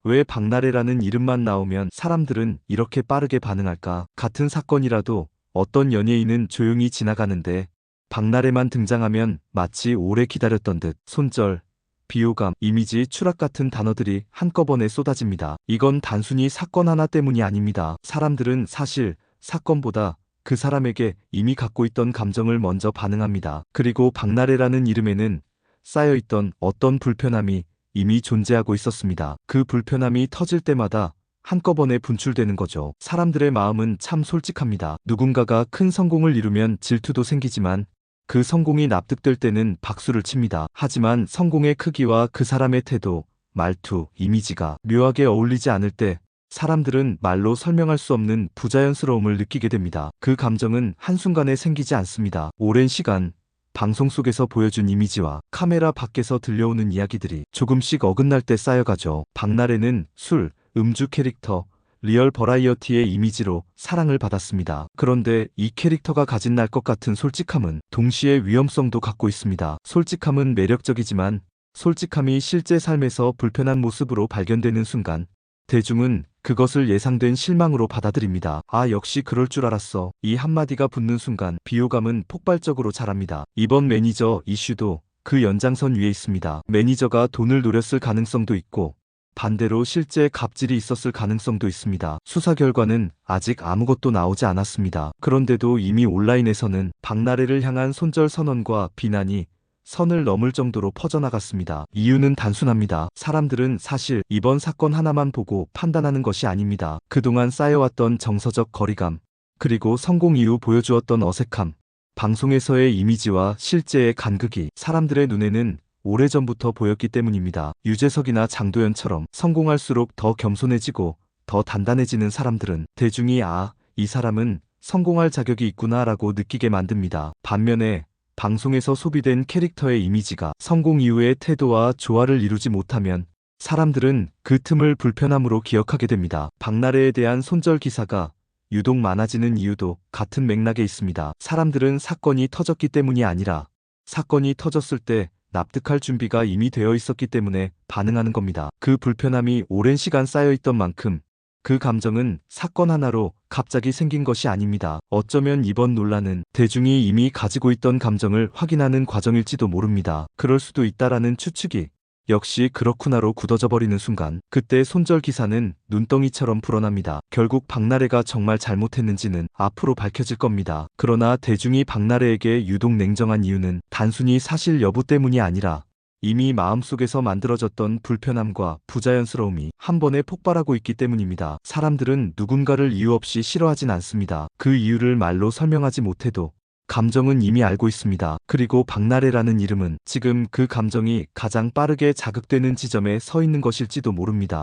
왜 박나래라는 이름만 나오면 사람들은 이렇게 빠르게 반응할까? 같은 사건이라도 어떤 연예인은 조용히 지나가는데 박나래만 등장하면 마치 오래 기다렸던 듯 손절, 비호감, 이미지 추락 같은 단어들이 한꺼번에 쏟아집니다. 이건 단순히 사건 하나 때문이 아닙니다. 사람들은 사실 사건보다 그 사람에게 이미 갖고 있던 감정을 먼저 반응합니다. 그리고 박나래라는 이름에는 쌓여있던 어떤 불편함이 이미 존재하고 있었습니다. 그 불편함이 터질 때마다 한꺼번에 분출되는 거죠. 사람들의 마음은 참 솔직합니다. 누군가가 큰 성공을 이루면 질투도 생기지만 그 성공이 납득될 때는 박수를 칩니다. 하지만 성공의 크기와 그 사람의 태도, 말투, 이미지가 묘하게 어울리지 않을 때 사람들은 말로 설명할 수 없는 부자연스러움을 느끼게 됩니다. 그 감정은 한순간에 생기지 않습니다. 오랜 시간 방송 속에서 보여준 이미지와 카메라 밖에서 들려오는 이야기들이 조금씩 어긋날 때 쌓여가죠. 박나래는 술, 음주 캐릭터, 리얼 버라이어티의 이미지로 사랑을 받았습니다. 그런데 이 캐릭터가 가진 날 것 같은 솔직함은 동시에 위험성도 갖고 있습니다. 솔직함은 매력적이지만 솔직함이 실제 삶에서 불편한 모습으로 발견되는 순간 대중은 그것을 예상된 실망으로 받아들입니다. 아, 역시 그럴 줄 알았어. 이 한마디가 붙는 순간 비호감은 폭발적으로 자랍니다. 이번 매니저 이슈도 그 연장선 위에 있습니다. 매니저가 돈을 노렸을 가능성도 있고 반대로 실제 갑질이 있었을 가능성도 있습니다. 수사 결과는 아직 아무것도 나오지 않았습니다. 그런데도 이미 온라인에서는 박나래를 향한 손절 선언과 비난이 선을 넘을 정도로 퍼져나갔습니다. 이유는 단순합니다. 사람들은 사실 이번 사건 하나만 보고 판단하는 것이 아닙니다. 그동안 쌓여왔던 정서적 거리감, 그리고 성공 이후 보여주었던 어색함, 방송에서의 이미지와 실제의 간극이 사람들의 눈에는 오래전부터 보였기 때문입니다. 유재석이나 장도연처럼 성공할수록 더 겸손해지고 더 단단해지는 사람들은 대중이 이 사람은 성공할 자격이 있구나라고 느끼게 만듭니다. 반면에 방송에서 소비된 캐릭터의 이미지가 성공 이후의 태도와 조화를 이루지 못하면 사람들은 그 틈을 불편함으로 기억하게 됩니다. 박나래에 대한 손절 기사가 유독 많아지는 이유도 같은 맥락에 있습니다. 사람들은 사건이 터졌기 때문이 아니라 사건이 터졌을 때 납득할 준비가 이미 되어 있었기 때문에 반응하는 겁니다. 그 불편함이 오랜 시간 쌓여있던 만큼 그 감정은 사건 하나로 갑자기 생긴 것이 아닙니다. 어쩌면 이번 논란은 대중이 이미 가지고 있던 감정을 확인하는 과정일지도 모릅니다. 그럴 수도 있다라는 추측이 역시 그렇구나로 굳어져 버리는 순간 그때 손절 기사는 눈덩이처럼 불어납니다. 결국 박나래가 정말 잘못했는지는 앞으로 밝혀질 겁니다. 그러나 대중이 박나래에게 유독 냉정한 이유는 단순히 사실 여부 때문이 아니라 이미 마음속에서 만들어졌던 불편함과 부자연스러움이 한 번에 폭발하고 있기 때문입니다. 사람들은 누군가를 이유 없이 싫어하진 않습니다. 그 이유를 말로 설명하지 못해도 감정은 이미 알고 있습니다. 그리고 박나래라는 이름은 지금 그 감정이 가장 빠르게 자극되는 지점에 서 있는 것일지도 모릅니다.